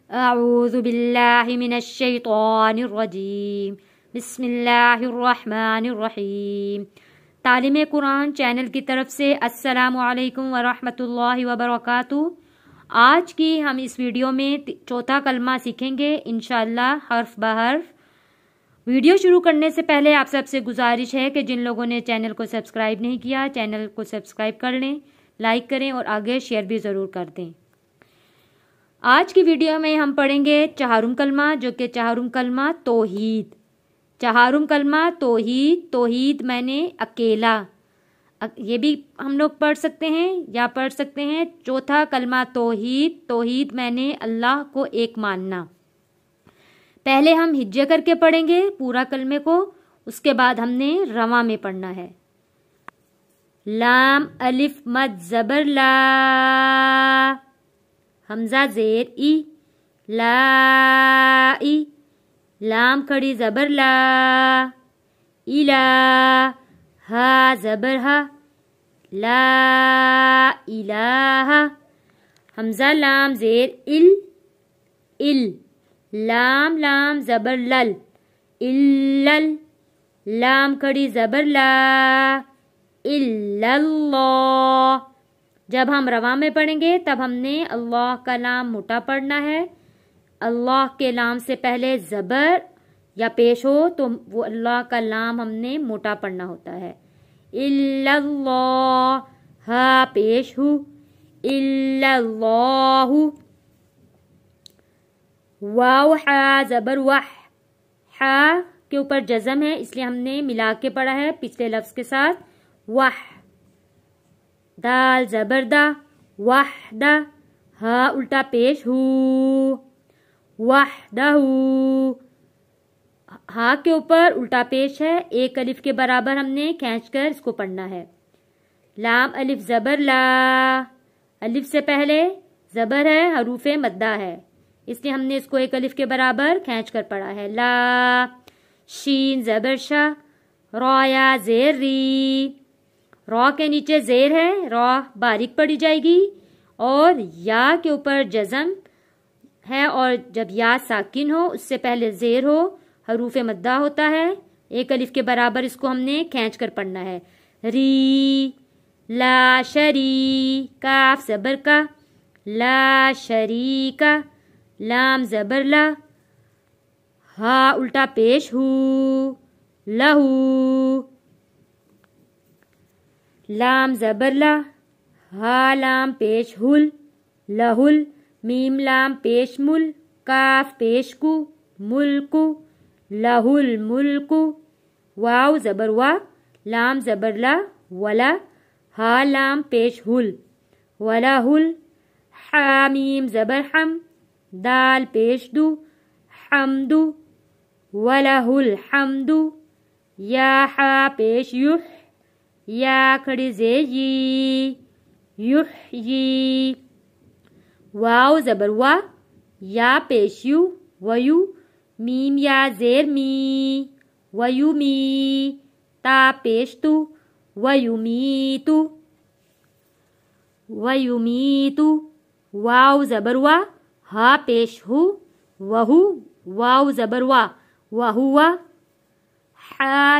अऊज़ु बिल्लाहि मिनश शैतानिर रजीम। बिस्मिल्लाहिर्रहमानिर रहीम। तालीम कुरान चैनल की तरफ से अस्सलामु अलैकुम व रहमतुल्लाहि व बरकातुहू। आज की हम इस वीडियो में चौथा कलमा सीखेंगे इंशाअल्लाह हर्फ ब हर्फ। वीडियो शुरू करने से पहले आप सबसे गुजारिश है कि जिन लोगों ने चैनल को सब्सक्राइब नहीं किया, चैनल को सब्सक्राइब कर लें, लाइक करें और आगे शेयर भी ज़रूर कर दें। आज की वीडियो में हम पढ़ेंगे चहारुम कलमा, जो कि चहारुम कलमा तौहीद। चहारुम कलमा तौहीद, तौहीद मैंने अकेला, ये भी हम लोग पढ़ सकते हैं या पढ़ सकते हैं चौथा कलमा तौहीद, तौहीद मैंने अल्लाह को एक मानना। पहले हम हिज्जे करके पढ़ेंगे पूरा कलमे को, उसके बाद हमने रवा में पढ़ना है। लाम अलिफ मद जबर ला, हमजा जेर ई, ला ई, लाम खड़ी जबर ला, इला, हा जबर हा, ला इलाहा, हमजा लाम जेर इल, इल, लाम लाम जबर लल, इल्लल, लाम खड़ी जबर ला, इल्लल्लाह। जब हम रवा में पढ़ेंगे तब हमने अल्लाह का लाम मोटा पढ़ना है। अल्लाह के लाम से पहले जबर या पेश हो तो वो अल्लाह का लाम हमने मोटा पढ़ना होता है। इल्लल्लाह, हा पेश हु, इल्लल्लाहु। वाव हा जबर वाह, हा के ऊपर जज़म है इसलिए हमने मिला के पढ़ा है पिछले लफ्ज के साथ, वाह। दाल जबरदा, वाहदा, हा उल्टा पेश हु, वाहदहु। हा के ऊपर उल्टा पेश है, एक अलिफ के बराबर हमने खींचकर इसको पढ़ना है। लाम अलिफ जबर ला, अलिफ से पहले जबर है, हरूफे मद्दा है, इसलिए हमने इसको एक अलिफ के बराबर खींच कर पढ़ा है। ला, शीन जबर शा, रॉया जेर री, रॉ के नीचे जेर है, रॉ बारीक पड़ी जाएगी और या के ऊपर जज़म है और जब या साकिन हो उससे पहले जेर हो, हरूफ मद्दा होता है, एक अलिफ के बराबर इसको हमने खींच कर पढ़ना है। री, ला शरी, काफ जबर का, ला शरीका, लाम जबर ला, हा उल्टा पेश हु, लहू। लाम जबर ला, हा लाम पेश हुल, लहुल। मीम लाम पेश मुल, काफ पेश कु, मुल्कु, लहुल मुल्कु। वाव जबर वा, लाम जबर ला, वला, हा लाम पेश हुल, वलाहुल। हा मीम जबर हम, दाल पेश दु, हमदु, वलाहुल हमदु। या हा पेश युह, या खड़ी जेयी, युहयी। वाव जबर वा, या पेश यू, वयू। मीम या जेर मी, वयुमी। ता पेश तु, वयुमीतु, वयुमीतु। वाव जबर वा, हा पेश हु, वहु। वाव जबर वा, वहुवा। हा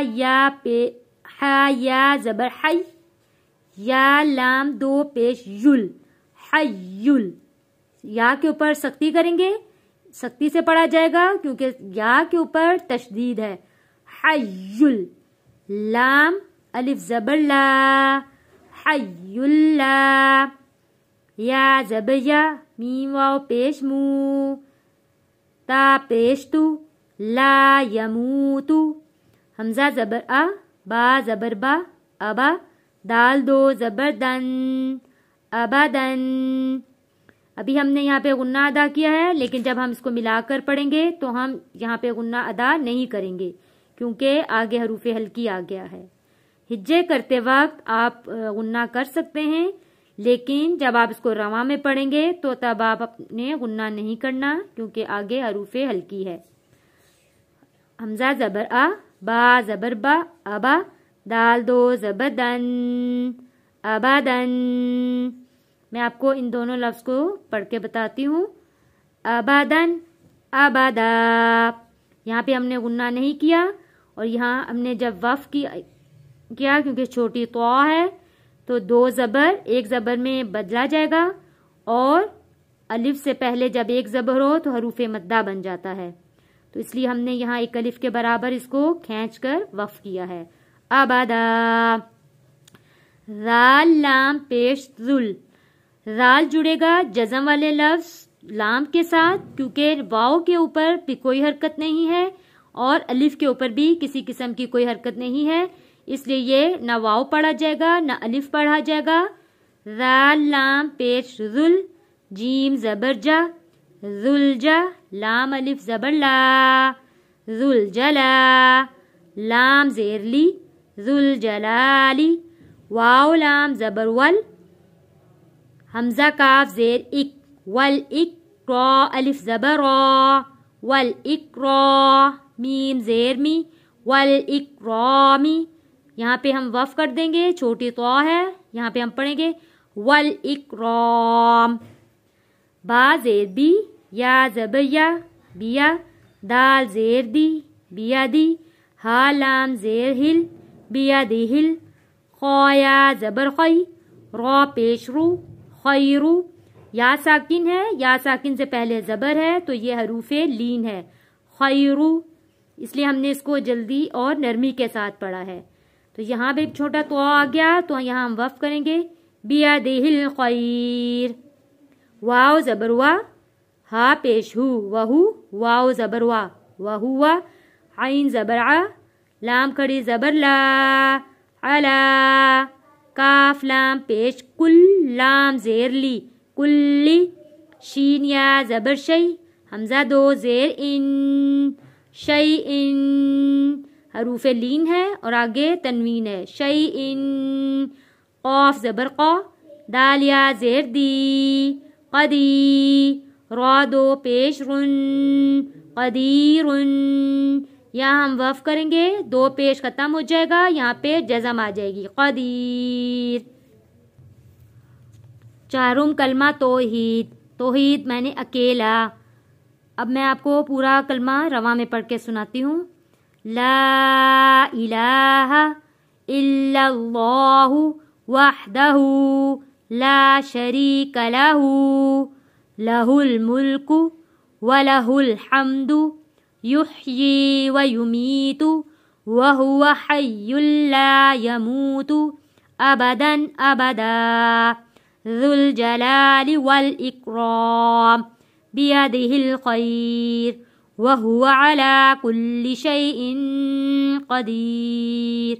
या जबर हई, या लाम दो पेश युल, हयुल। या के ऊपर सख्ती करेंगे, सख्ती से पढ़ा जाएगा क्योंकि या के ऊपर तशदीद है। हयुल। लाम अलिफ जबर ला, हयुल्ला। या जबर या, मीम वाव पेश मू, ता पेश तु, ला यमूतु। हमजा जबर आ, बा जबर बा, अबा। दाल दो जबर दन, अबादन। अभी हमने यहाँ पे गुन्ना अदा किया है, लेकिन जब हम इसको मिलाकर पढ़ेंगे तो हम यहाँ पे गुन्ना अदा नहीं करेंगे क्योंकि आगे हरूफे हल्की आ गया है। हिज्जे करते वक्त आप गुन्ना कर सकते हैं, लेकिन जब आप इसको रवा में पढ़ेंगे तो तब आप अपने गुन्ना नहीं करना क्योंकि आगे हरूफे हल्की है। हमजा जबर आ, बा जबर बा, अबा। दाल दो जबर दन, अबादन। मैं आपको इन दोनों लफ्ज को पढ़ के बताती हूँ। अबदन अबदा। यहाँ पे हमने गुन्ना नहीं किया और यहाँ हमने जब वफ किया क्योंकि छोटी तो है तो दो ज़बर एक ज़बर में बदला जाएगा और अलिफ से पहले जब एक ज़बर हो तो हरूफ मद्दा बन जाता है, तो इसलिए हमने यहाँ एक अलिफ के बराबर इसको खींचकर वफ किया है। अबदा। राल लाम पेश जुल। राल जुड़ेगा जज़म वाले लफ्ज लाम के साथ क्योंकि वाव के ऊपर भी कोई हरकत नहीं है और अलिफ के ऊपर भी किसी किस्म की कोई हरकत नहीं है, इसलिए ये ना वाव पढ़ा जाएगा ना अलिफ पढ़ा जाएगा। राल लाम पेश जुल, जीम ज़बर जा, जुलजा, लाम अलिफ ज़बर ला, जुलजला, लाम ज़ेर ली, जुलजलाली, वाव लाम ज़बर वल, हमज़ा काफ ज़ेर इक, वल इक, रॉ अलिफ ज़बर रॉ, वल इक रॉ, मीम ज़ेर मी, वल इक रॉ मी। यहाँ पे हम वफ कर देंगे, छोटी तो है, यहाँ पे हम पढ़ेंगे वल इक रॉम। बा ज़ेर बी, या ज़बर या, बिया, दाल ज़ेर दी, बिया दी, हा लाम ज़ेर हिल, बिया दी हिल, खोया ज़बर खई, रॉ पेश रू, खैरू। या साकिन है, या साकिन से पहले ज़बर है तो ये हरूफे लीन है, खैरू, इसलिए हमने इसको जल्दी और नरमी के साथ पढ़ा है। तो यहाँ भी एक छोटा तो आ गया तो यहाँ हम वफ करेंगे बिया दिल खैर। वाव ज़बर वा, हा पेश हु, वहु, वाव ज़बर वा, वहुआ, आइन ज़बर आ, लाम खड़ी ज़बर ला, अला, काफ लाम पेश कुल, लाम ज़ेर ली, कुल्ली, शीन या ज़बर शई, हमज़ा दो ज़ेर इन, शई इन, हरूफे लीन है और आगे तनवीन है, शई इन, क़ाफ ज़बर क़ा, दाल या ज़ेर दी, क़दी, रॉ दो पेश रुन, क़दीरुन। यहाँ हम वफ करेंगे, दो पेश खत्म हो जाएगा, यहाँ पे जज़म आ जाएगी, क़दीर। चारुम कलमा तौहीद, तौहीद मैंने अकेला। अब मैं आपको पूरा कलमा रवा में पढ़ के सुनाती हूँ। ला इलाहा इल्लल्लाहु वहदहु ला शरीक लहु लहुल मुल्कु व लहुल हम्दु युह्यी व युमीतु व हुवा हय्युल ला यमूतु अबदन अबदा ज़ुल जलाली वल इकराम बियदिहिल खैर व हुवा अला कुल्लि शैइन क़दीर।